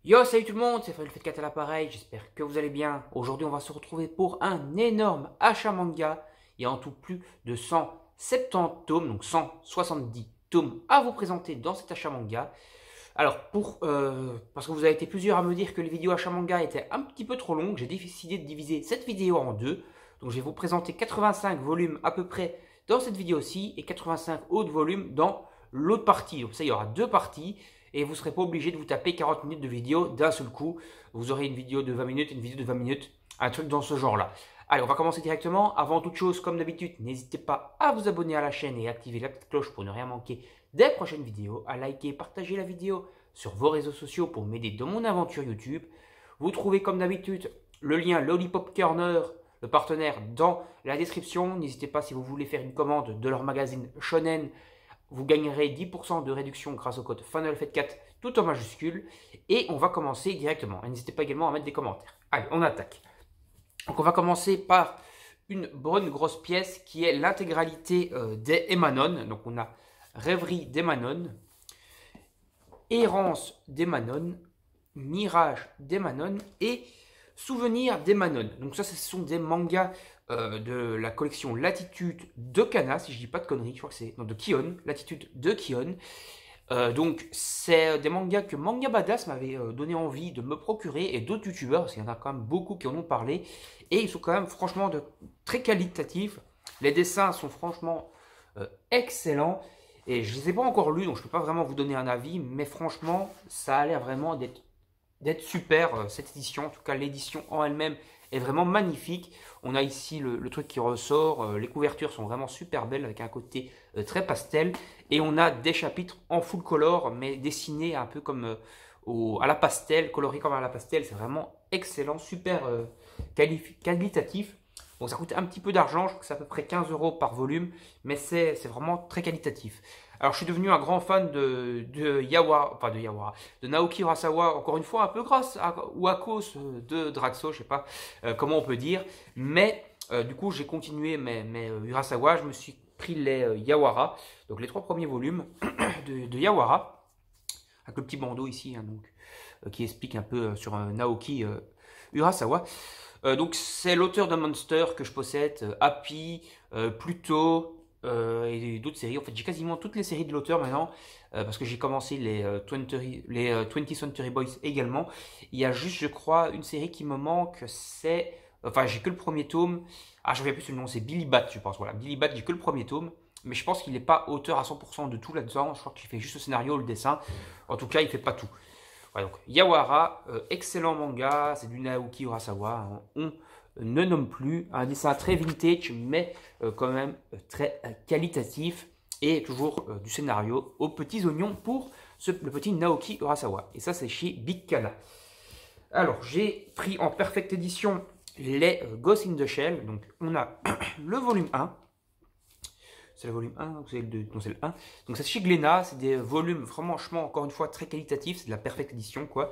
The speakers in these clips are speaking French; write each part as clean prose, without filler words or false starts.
Yo, salut tout le monde, c'est Fred le 4 à l'appareil, j'espère que vous allez bien. Aujourd'hui, on va se retrouver pour un énorme achat manga. Il y a en tout plus de 170 tomes, donc 170 tomes à vous présenter dans cet achat manga. Alors, parce que vous avez été plusieurs à me dire que les vidéos achat manga étaient un petit peu trop longues, j'ai décidé de diviser cette vidéo en deux. Donc, je vais vous présenter 85 volumes à peu près dans cette vidéo-ci et 85 autres volumes dans l'autre partie. Donc, ça, il y aura deux parties. Et vous ne serez pas obligé de vous taper 40 minutes de vidéo d'un seul coup. Vous aurez une vidéo de 20 minutes, une vidéo de 20 minutes, un truc dans ce genre-là. Allez, on va commencer directement. Avant toute chose, comme d'habitude, n'hésitez pas à vous abonner à la chaîne et activer la petite cloche pour ne rien manquer des prochaines vidéos, à liker et partager la vidéo sur vos réseaux sociaux pour m'aider dans mon aventure YouTube. Vous trouvez comme d'habitude le lien Lollipop Corner, le partenaire, dans la description. N'hésitez pas si vous voulez faire une commande de leur magazine Shonen. Vous gagnerez 10% de réduction grâce au code FUNNELFET4 tout en majuscule. Et on va commencer directement. N'hésitez pas également à mettre des commentaires. Allez, on attaque. Donc on va commencer par une bonne grosse pièce qui est l'intégralité des Emanon. Donc on a Rêverie d'Emanon, Errance d'Emanon, Mirage d'Emanon et Souvenir d'Emanon. Donc ça, ce sont des mangas de la collection Latitude de Kana, si je dis pas de conneries, je crois que c'est de Kion, Latitude de Kion. Donc c'est des mangas que Manga Badass m'avait donné envie de me procurer et d'autres youtubeurs, parce qu'il y en a quand même beaucoup qui en ont parlé, et ils sont quand même franchement très qualitatifs. Les dessins sont franchement excellents, et je ne les ai pas encore lus, donc je ne peux pas vraiment vous donner un avis, mais franchement ça a l'air vraiment d'être super cette édition. En tout cas, l'édition en elle-même est vraiment magnifique. On a ici le truc qui ressort. Les couvertures sont vraiment super belles avec un côté très pastel. Et on a des chapitres en full color, mais dessinés un peu comme à la pastel, colorés comme à la pastel. C'est vraiment excellent, super qualitatif. Bon, ça coûte un petit peu d'argent, je crois que c'est à peu près 15 € par volume, mais c'est vraiment très qualitatif. Alors, je suis devenu un grand fan de Naoki Urasawa, encore une fois, un peu grâce ou à cause de Draxo, je sais pas comment on peut dire, mais du coup, j'ai continué mes Urasawa, je me suis pris les Yawara, donc les 3 premiers volumes de Yawara, avec le petit bandeau ici, hein, donc, qui explique un peu sur Naoki Urasawa. Donc c'est l'auteur de Monster que je possède, Happy, Pluto et d'autres séries. En fait, j'ai quasiment toutes les séries de l'auteur maintenant parce que j'ai commencé les 20th Century Boys également. Il y a juste, je crois, une série qui me manque, c'est... Enfin, j'ai que le premier tome. Ah, je ne reviens plus sur le nom, c'est Billy Bat, je pense. Voilà, Billy Bat, j'ai que le premier tome. Mais je pense qu'il n'est pas auteur à 100% de tout là-dedans. Je crois qu'il fait juste le scénario, le dessin. En tout cas, il ne fait pas tout. Voilà, donc Yawara, excellent manga, c'est du Naoki Urasawa, hein, on ne nomme plus, un dessin très vintage mais quand même très qualitatif et toujours du scénario aux petits oignons pour le petit Naoki Urasawa. Et ça c'est chez Big Kana. Alors j'ai pris en perfecte édition les Ghost in the Shell, donc on a le volume 1. C'est le volume 1, donc c'est le 2, non c'est le 1. Donc c'est chez Glénat, c'est des volumes franchement, encore une fois, très qualitatifs, c'est de la perfecte édition quoi.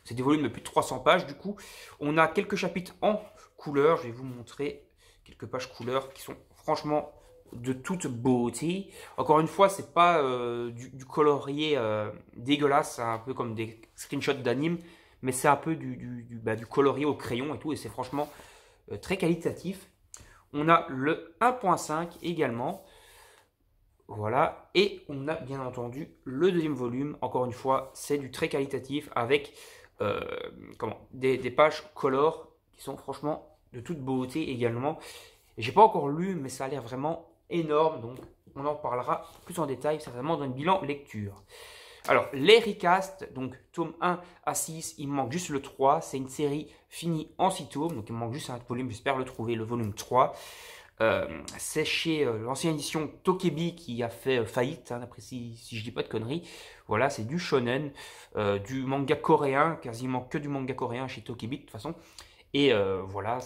C'est des volumes de plus de 300 pages du coup. On a quelques chapitres en couleur, je vais vous montrer quelques pages couleur qui sont franchement de toute beauté. Encore une fois, c'est pas du colorier dégueulasse, c'est un peu comme des screenshots d'anime, mais c'est un peu du colorier au crayon et tout, et c'est franchement très qualitatif. On a le 1.5 également. Voilà, et on a bien entendu le deuxième volume, encore une fois, c'est du très qualitatif avec des pages color qui sont franchement de toute beauté également. J'ai pas encore lu, mais ça a l'air vraiment énorme, donc on en parlera plus en détail, certainement dans une bilan lecture. Alors, les recast, donc tome 1 à 6, il me manque juste le 3, c'est une série finie en 6 tomes, donc il me manque juste un volume, j'espère le trouver, le volume 3. C'est chez l'ancienne édition Tokebi qui a fait faillite, hein, d'après si je dis pas de conneries. Voilà, c'est du shonen, du manga coréen, quasiment que du manga coréen chez Tokebi de toute façon. Et voilà,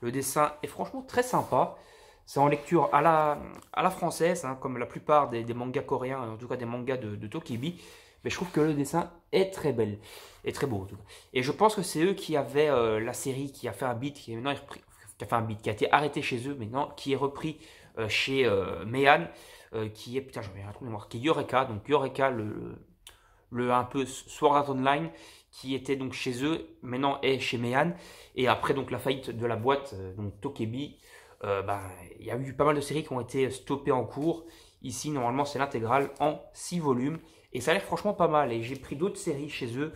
le dessin est franchement très sympa. C'est en lecture à la française, hein, comme la plupart des mangas coréens, en tout cas des mangas de Tokebi. Mais je trouve que le dessin est très bel, et très beau en tout cas. Et je pense que c'est eux qui avaient la série qui a fait un beat, qui est maintenant qui a été arrêté chez eux maintenant, qui est repris chez Meian, qui est, putain j'en ai un trou de mémoire, qui est Yoreka, donc Yoreka, le un peu Sword Art Online, qui était donc chez eux, maintenant est chez Meian. Et après donc la faillite de la boîte, donc Tokebi, il y a eu pas mal de séries qui ont été stoppées en cours. Ici, normalement, c'est l'intégrale en 6 volumes. Et ça a l'air franchement pas mal. Et j'ai pris d'autres séries chez eux.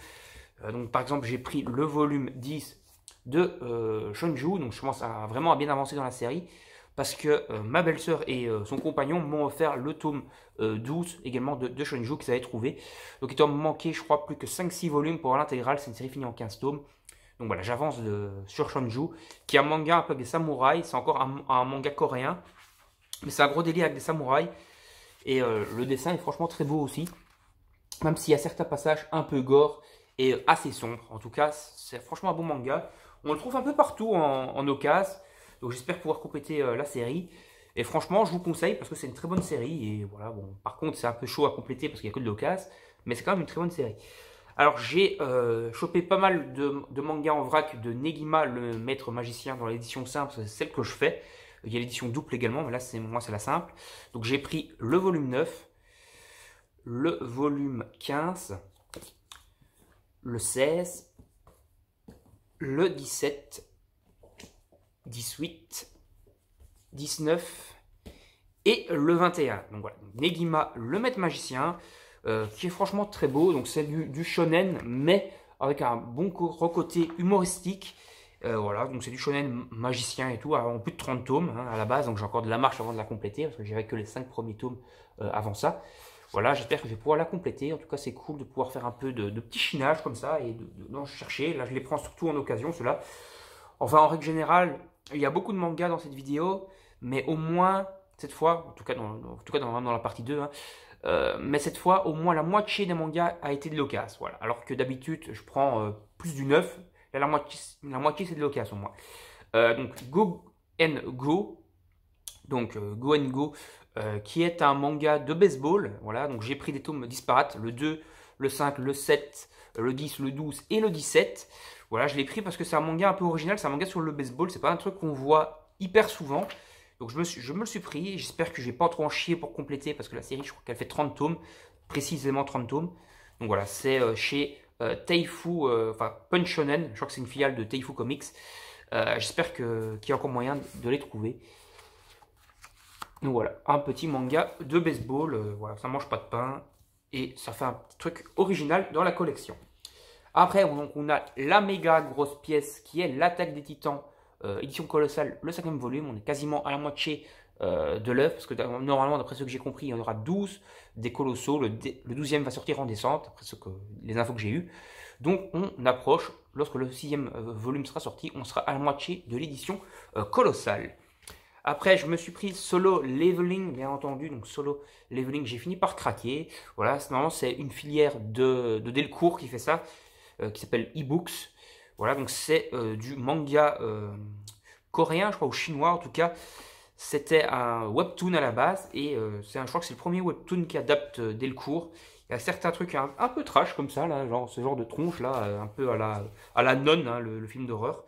Donc par exemple, j'ai pris le volume 10 de Shonju. Donc je commence vraiment à bien avancer dans la série. Parce que ma belle-sœur et son compagnon m'ont offert le tome 12 également de Shonju qu'ils avaient trouvé. Donc il doit me manquer, je crois, plus que 5-6 volumes pour l'intégrale. C'est une série finie en 15 tomes. Donc voilà, j'avance sur Shonju, qui est un manga un peu avec des samouraïs. C'est encore un manga coréen. Mais c'est un gros délire avec des samouraïs. Et le dessin est franchement très beau aussi. Même s'il y a certains passages un peu gore et assez sombres. En tout cas, c'est franchement un bon manga. On le trouve un peu partout en occasion. Donc j'espère pouvoir compléter la série. Et franchement, je vous conseille parce que c'est une très bonne série. Et voilà, bon, par contre, c'est un peu chaud à compléter parce qu'il n'y a que de l'occasion. Mais c'est quand même une très bonne série. Alors j'ai chopé pas mal de mangas en vrac de Negima, le maître magicien, dans l'édition simple. C'est celle que je fais. Il y a l'édition double également, mais là, moi, c'est la simple. Donc j'ai pris le volume 9, le volume 15, le 16, le 17, 18, 19 et le 21. Donc voilà, Negima, le maître magicien, qui est franchement très beau. Donc c'est du shonen, mais avec un bon côté humoristique. Voilà, donc c'est du shonen magicien et tout, en plus de 30 tomes hein, à la base. Donc j'ai encore de la marche avant de la compléter, parce que j'avais que les 5 premiers tomes avant ça. Voilà, j'espère que je vais pouvoir la compléter. En tout cas, c'est cool de pouvoir faire un peu de petit chinage comme ça et d'en chercher. Là, je les prends surtout en occasion, ceux-là. Enfin, en règle générale, il y a beaucoup de mangas dans cette vidéo, mais au moins, cette fois, en tout cas dans la partie 2, hein, mais cette fois, au moins la moitié des mangas a été de l'occasion. Voilà. Alors que d'habitude, je prends plus du neuf. Là, la moitié c'est de l'occasion, au moins. Donc, Go and Go. Donc, Go and Go, qui est un manga de baseball. Voilà, donc j'ai pris des tomes disparates, le 2, le 5, le 7, le 10, le 12 et le 17. Voilà, je l'ai pris parce que c'est un manga un peu original, c'est un manga sur le baseball, c'est pas un truc qu'on voit hyper souvent. Donc je me le suis pris, j'espère que je vais pas trop en chier pour compléter parce que la série, je crois qu'elle fait 30 tomes, précisément 30 tomes. Donc voilà, c'est chez Taifu, enfin Punch Shonen, je crois que c'est une filiale de Taifu Comics. J'espère qu'il y a encore moyen de les trouver. Donc voilà, un petit manga de baseball, voilà, ça mange pas de pain et ça fait un petit truc original dans la collection. Après, on a la méga grosse pièce qui est l'Attaque des Titans, édition colossale, le 5e volume. On est quasiment à la moitié de l'œuvre, parce que normalement, d'après ce que j'ai compris, il y en aura 12 des colossaux. Le 12e va sortir en descente, après les infos que j'ai eues. Donc, on approche, lorsque le 6e volume sera sorti, on sera à la moitié de l'édition colossale. Après, je me suis pris Solo Leveling, bien entendu. Donc, Solo Leveling, j'ai fini par craquer. Voilà, normalement, c'est une filière de Delcourt qui fait ça, qui s'appelle eBooks. Voilà, donc c'est du manga coréen, je crois, ou chinois en tout cas. C'était un webtoon à la base, et je crois que c'est le premier webtoon qui adapte Delcourt. Il y a certains trucs un peu trash comme ça, là, genre ce genre de tronche, là, un peu à la Nonne, hein, le film d'horreur.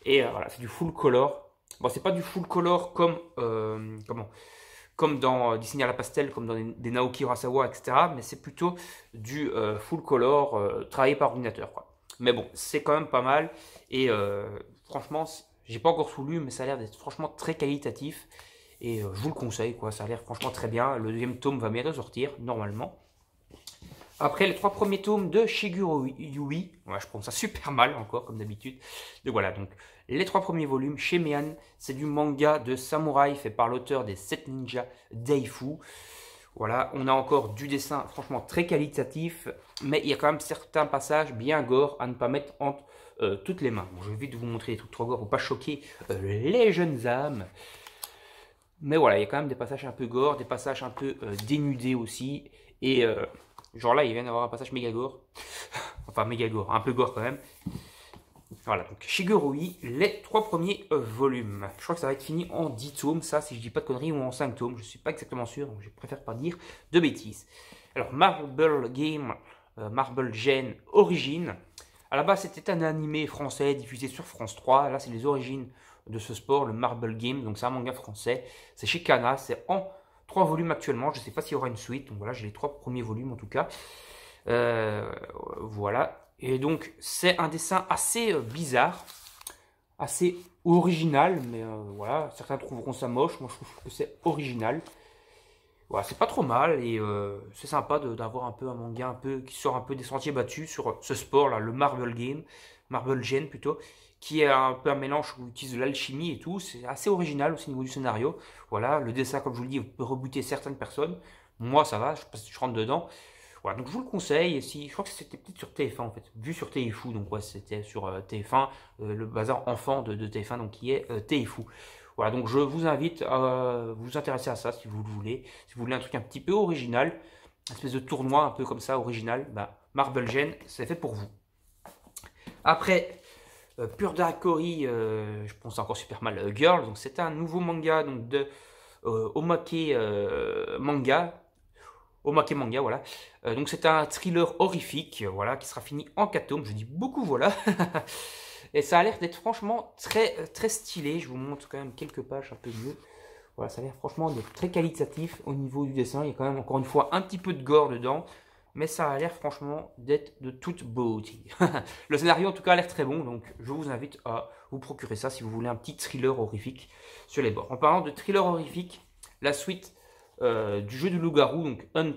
Et voilà, c'est du full color. Bon, c'est pas du full color comme dans Disney à la pastel, comme dans des Naoki Urasawa, etc. Mais c'est plutôt du full color travaillé par ordinateur, quoi. Mais bon, c'est quand même pas mal. Et franchement, j'ai pas encore tout lu, mais ça a l'air d'être franchement très qualitatif. Et je vous le conseille, quoi. Ça a l'air franchement très bien. Le deuxième tome va bientôt sortir, normalement. Après, les 3 premiers tomes de Shigeru Yui. Ouais, je prends ça super mal encore, comme d'habitude. Donc voilà, donc les 3 premiers volumes chez Meian. C'est du manga de samouraï fait par l'auteur des 7 ninjas Daifu. Voilà, on a encore du dessin franchement très qualitatif. Mais il y a quand même certains passages bien gore à ne pas mettre entre toutes les mains. Bon, je vais vite vous montrer des trucs trop gore pour pas choquer les jeunes âmes. Mais voilà, il y a quand même des passages un peu gore, des passages un peu dénudés aussi. Et genre là, il vient d'avoir un passage méga gore. Enfin, méga gore, un peu gore quand même. Voilà, donc Shigeru Yui, les 3 premiers volumes. Je crois que ça va être fini en 10 tomes, ça, si je dis pas de conneries, ou en 5 tomes. Je suis pas exactement sûr, donc je préfère pas dire de bêtises. Alors, Marble Game, Marble Gen Origin. À la base, c'était un animé français diffusé sur France 3. Là, c'est les origines de ce sport, le Marble Game. Donc, c'est un manga français. C'est chez Kana. C'est en 3 volumes actuellement. Je ne sais pas s'il y aura une suite. Donc, voilà, j'ai les 3 premiers volumes en tout cas. Voilà. Et donc, c'est un dessin assez bizarre, assez original, mais voilà, certains trouveront ça moche, moi je trouve que c'est original. Voilà, c'est pas trop mal et c'est sympa d'avoir un peu un manga un peu qui sort un peu des sentiers battus sur ce sport là, le Marble Gen plutôt, qui est un peu un mélange où on utilise de l'alchimie et tout. C'est assez original aussi au niveau du scénario. Voilà, le dessin comme je vous le dis peut rebuter certaines personnes. Moi ça va, je rentre dedans. Voilà, donc je vous le conseille. Et si, je crois que c'était peut-être sur TF1 en fait, vu sur TFU, donc ouais, c'était sur TF1, le bazar enfant de TF1, donc qui est TFU. Voilà, donc je vous invite à vous intéresser à ça si vous le voulez. Si vous voulez un truc un petit peu original, une espèce de tournoi un peu comme ça, original, bah, Marble Gen, c'est fait pour vous. Après, Pure Dark Cory, je pense encore super mal, Girl, donc c'est un nouveau manga donc de Omake Manga. Omake Manga, voilà. Donc c'est un thriller horrifique, voilà, qui sera fini en 4 tomes. Je dis beaucoup, voilà. Et ça a l'air d'être franchement très stylé. Je vous montre quand même quelques pages un peu mieux. Voilà, ça a l'air franchement d'être très qualitatif au niveau du dessin. Il y a quand même encore une fois un petit peu de gore dedans. Mais ça a l'air franchement d'être de toute beauté. Le scénario en tout cas a l'air très bon. Donc je vous invite à vous procurer ça si vous voulez un petit thriller horrifique sur les bords. En parlant de thriller horrifique, la suite du jeu du loup-garou, donc Hunt,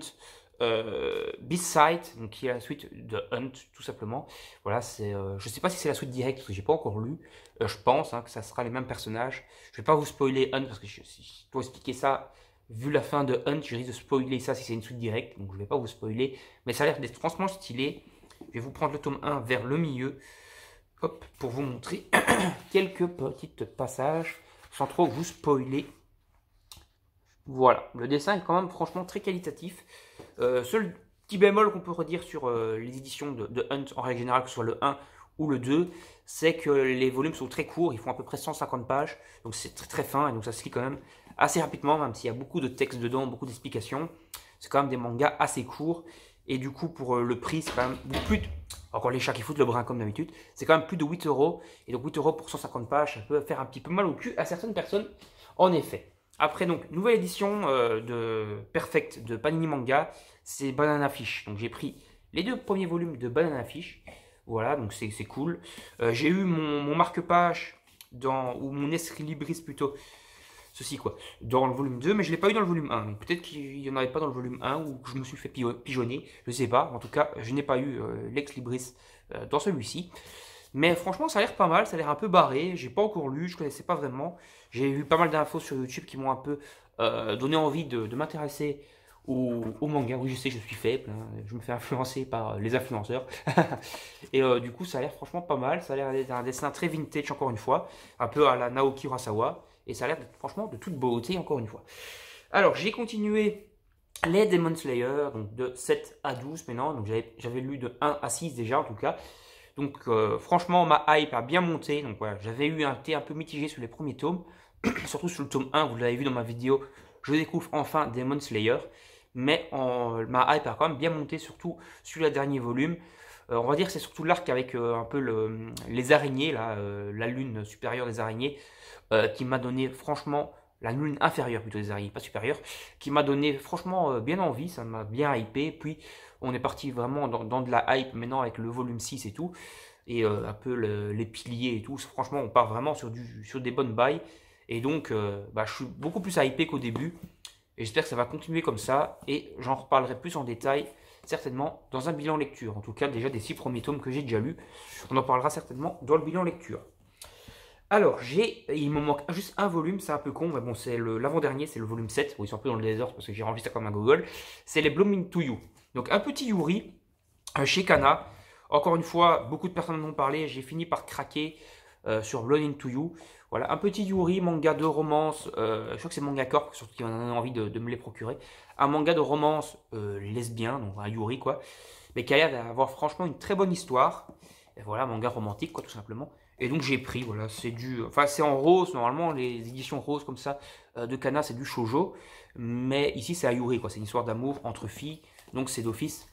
B-Side, donc qui est la suite de Hunt tout simplement. Voilà, c'est, je sais pas si c'est la suite directe parce que j'ai pas encore lu. Je pense que ça sera les mêmes personnages. Je vais pas vous spoiler Hunt parce que si je dois expliquer ça, vu la fin de Hunt, je risque de spoiler ça si c'est une suite directe, donc je vais pas vous spoiler. Mais ça a l'air d'être franchement stylé. Je vais vous prendre le tome 1 vers le milieu, hop, pour vous montrer quelques petits passages sans trop vous spoiler. Voilà, le dessin est quand même franchement très qualitatif. Seul petit bémol qu'on peut redire sur les éditions de Hunt en règle générale, que ce soit le 1 ou le 2, c'est que les volumes sont très courts, ils font à peu près 150 pages, donc c'est très fin, et donc ça se lit quand même assez rapidement, même s'il y a beaucoup de textes dedans, beaucoup d'explications. C'est quand même des mangas assez courts, et du coup pour le prix, c'est quand même plus de... Encore les chats qui foutent le brin comme d'habitude, c'est quand même plus de 8 euros, et donc 8 euros pour 150 pages, ça peut faire un petit peu mal au cul à certaines personnes, en effet. Après, donc, nouvelle édition de Perfect de Panini Manga, c'est Banana Fish. Donc, j'ai pris les 2 premiers volumes de Banana Fish. Voilà, donc c'est cool. J'ai eu mon marque-page, ou mon esprit libris plutôt, ceci quoi, dans le volume 2, mais je ne l'ai pas eu dans le volume 1. Peut-être qu'il n'y en avait pas dans le volume 1 ou que je me suis fait pigeonner, je ne sais pas. En tout cas, je n'ai pas eu l'ex libris dans celui-ci. Mais franchement, ça a l'air pas mal, ça a l'air un peu barré. J'ai pas encore lu, je connaissais pas vraiment. J'ai vu pas mal d'infos sur YouTube qui m'ont un peu donné envie de m'intéresser au manga. Oui, je sais, je suis faible, hein. Je me fais influencer par les influenceurs. Et du coup, ça a l'air franchement pas mal. Ça a l'air d'être un dessin très vintage, encore une fois, un peu à la Naoki Urasawa. Et ça a l'air d'être franchement de toute beauté, encore une fois. Alors, j'ai continué les Demon Slayer, donc de 7 à 12 maintenant. Donc, j'avais lu de 1 à 6 déjà, en tout cas. Donc franchement, ma hype a bien monté. Donc voilà, j'avais eu un thé un peu mitigé sur les premiers tomes. Surtout sur le tome 1, vous l'avez vu dans ma vidéo, je découvre enfin Demon Slayer. Mais ma hype a quand même bien monté, surtout sur le dernier volume. On va dire que c'est surtout l'arc avec un peu les araignées, là, la lune supérieure des araignées, qui m'a donné franchement, la lune inférieure plutôt des araignées, pas supérieure, qui m'a donné franchement bien envie, ça m'a bien hypé. Puis on est parti vraiment dans de la hype maintenant avec le volume 6 et tout, et un peu les piliers et tout. Franchement, on part vraiment sur des bonnes bails. Et donc, je suis beaucoup plus hypé qu'au début. Et j'espère que ça va continuer comme ça. Et j'en reparlerai plus en détail, certainement, dans un bilan lecture. En tout cas, déjà des 6 premiers tomes que j'ai déjà lus. On en parlera certainement dans le bilan lecture. Alors, il me manque juste un volume, c'est un peu con, mais bon, c'est l'avant-dernier, c'est le volume 7. Bon, ils sont un peu dans le désordre parce que j'ai enregistré comme un Google. C'est les Blooming to You. Donc, un petit Yuri chez Kana. Encore une fois, beaucoup de personnes en ont parlé. J'ai fini par craquer sur Blooming to You. Voilà, un petit Yuri, manga de romance. Je crois que c'est Manga Corp, surtout qui en a envie de me les procurer. Un manga de romance lesbien, donc un Yuri, quoi. Mais qui a l'air d'avoir franchement une très bonne histoire. Et voilà, manga romantique, quoi, tout simplement. Et donc j'ai pris, voilà, c'est en rose, normalement les éditions roses comme ça de Kana c'est du shoujo, mais ici c'est Ayuri, quoi, c'est une histoire d'amour entre filles, donc c'est d'office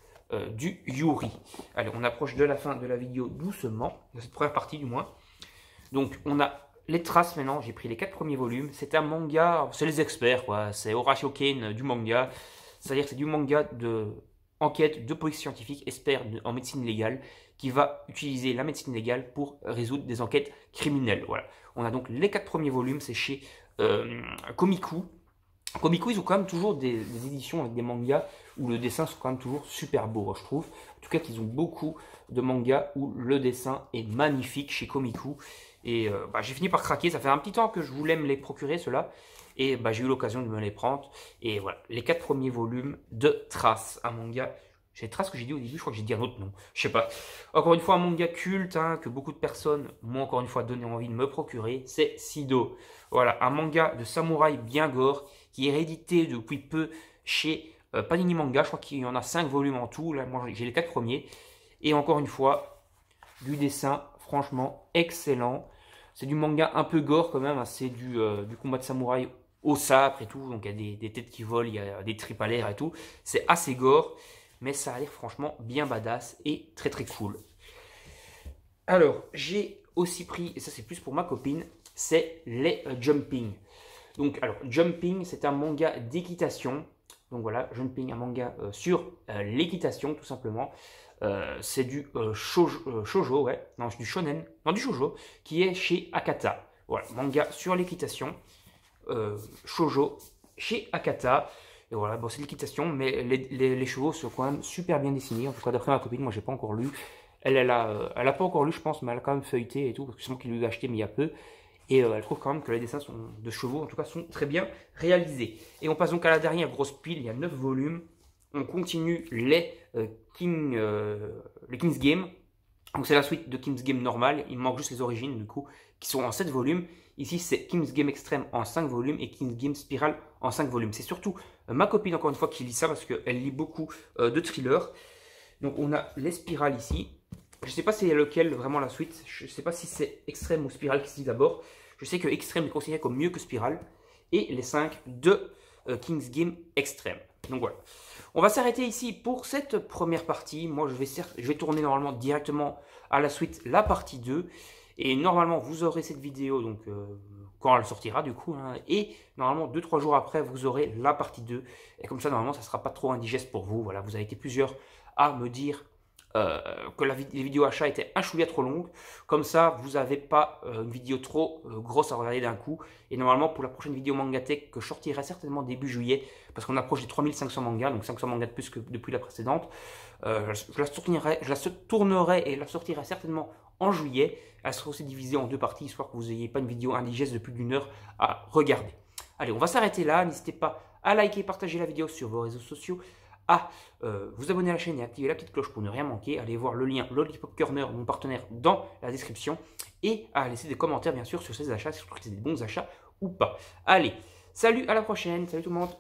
du Yuri. Allez, on approche de la fin de la vidéo doucement, de cette première partie du moins. Donc on a les traces maintenant, j'ai pris les 4 premiers volumes, c'est un manga, c'est les experts quoi, c'est Horatio Kane du manga, c'est-à-dire que c'est du manga en quête de police scientifique, expert en médecine légale, qui va utiliser la médecine légale pour résoudre des enquêtes criminelles. Voilà. On a donc les 4 premiers volumes, c'est chez Komiku. Komiku, ils ont quand même toujours des éditions avec des mangas où le dessin sont quand même toujours super beau, je trouve. En tout cas, qu'ils ont beaucoup de mangas où le dessin est magnifique chez Komiku. Et j'ai fini par craquer. Ça fait un petit temps que je voulais me les procurer, ceux-là. Et j'ai eu l'occasion de me les prendre. Et voilà, les 4 premiers volumes de Trace, un manga. J'ai Trace que j'ai dit au début, je crois que j'ai dit un autre nom. Je sais pas. Encore une fois, un manga culte que beaucoup de personnes m'ont encore une fois donné envie de me procurer. C'est Sido. Voilà, un manga de samouraï bien gore qui est réédité depuis peu chez Panini Manga. Je crois qu'il y en a 5 volumes en tout. Là, moi, j'ai les 4 premiers. Et encore une fois, du dessin franchement excellent. C'est du manga un peu gore quand même. C'est du combat de samouraï au sabre et tout. Donc il y a des têtes qui volent, il y a des tripes à l'air et tout. C'est assez gore. Mais ça a l'air franchement bien badass et très très cool. Alors, j'ai aussi pris, et ça c'est plus pour ma copine, c'est les Jumping. Donc, alors, Jumping, c'est un manga d'équitation. Donc voilà, Jumping, un manga sur l'équitation, tout simplement. C'est du shoujo, ouais. Non, c'est du shonen. Non, du shoujo, qui est chez Akata. Voilà, manga sur l'équitation. Shoujo chez Akata. Et voilà, bon, c'est l'équitation, mais les chevaux sont quand même super bien dessinés. En tout cas, d'après ma copine, moi, j'ai pas encore lu. Elle a pas encore lu, je pense, mais elle a quand même feuilleté et tout, parce que c'est moi qui l'ai acheté, mais il y a peu. Et elle trouve quand même que les dessins de chevaux, en tout cas, sont très bien réalisés. Et on passe donc à la dernière grosse pile, il y a 9 volumes. On continue les King's Game. Donc c'est la suite de King's Game normal, il manque juste les origines, du coup, qui sont en 7 volumes. Ici, c'est King's Game Extreme en 5 volumes et King's Game Spiral en 5 volumes. C'est surtout ma copine, encore une fois, qui lit ça, parce qu'elle lit beaucoup de thrillers. Donc on a les spirales ici. Je ne sais pas c'est lequel vraiment la suite. Je ne sais pas si c'est Extreme ou Spiral qui se dit d'abord. Je sais que Extreme est considéré comme mieux que Spiral. Et les 5 de King's Game Extreme. Donc voilà. On va s'arrêter ici pour cette première partie. Moi, je vais tourner normalement directement à la suite la partie 2. Et normalement, vous aurez cette vidéo donc quand elle sortira du coup. Et normalement, 2-3 jours après, vous aurez la partie 2. Et comme ça, normalement, ça ne sera pas trop indigeste pour vous. Voilà, vous avez été plusieurs à me dire que les vidéos achats étaient un chouïa trop longues. Comme ça, vous n'avez pas une vidéo trop grosse à regarder d'un coup. Et normalement, pour la prochaine vidéo Mangatech, que je sortirai certainement début juillet, parce qu'on approche des 3500 mangas, donc 500 mangas de plus que depuis la précédente, je la tournerai et la sortirai certainement en juillet. Elle sera aussi divisée en 2 parties, histoire que vous n'ayez pas une vidéo indigeste de plus d'1 heure à regarder. Allez, on va s'arrêter là. N'hésitez pas à liker et partager la vidéo sur vos réseaux sociaux, à vous abonner à la chaîne et activer la petite cloche pour ne rien manquer. Allez voir le lien Lollipop Corner, mon partenaire, dans la description. Et à laisser des commentaires, bien sûr, sur ces achats, si vous trouvez que c'est des bons achats ou pas. Allez, salut, à la prochaine. Salut tout le monde.